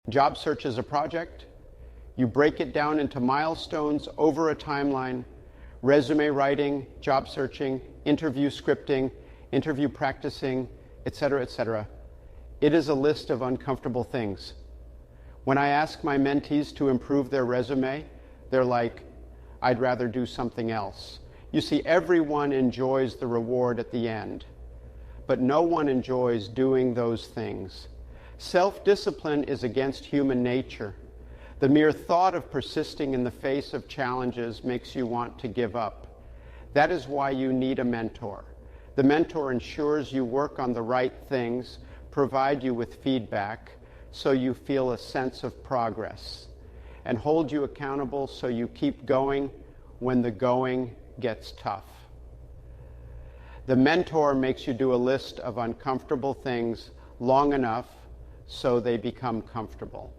Job search is a project. You break it down into milestones over a timeline: resume writing, job searching, interview scripting, interview practicing, etc., etc. It is a list of uncomfortable things. When I ask my mentees to improve their resume, they're like, "I'd rather do something else." You see, everyone enjoys the reward at the end, but no one enjoys doing those things. Self-discipline is against human nature. The mere thought of persisting in the face of challenges makes you want to give up. That is why you need a mentor. The mentor ensures you work on the right things, provide you with feedback so you feel a sense of progress, and hold you accountable so you keep going when the going gets tough. The mentor makes you do a list of uncomfortable things long enough so they become comfortable.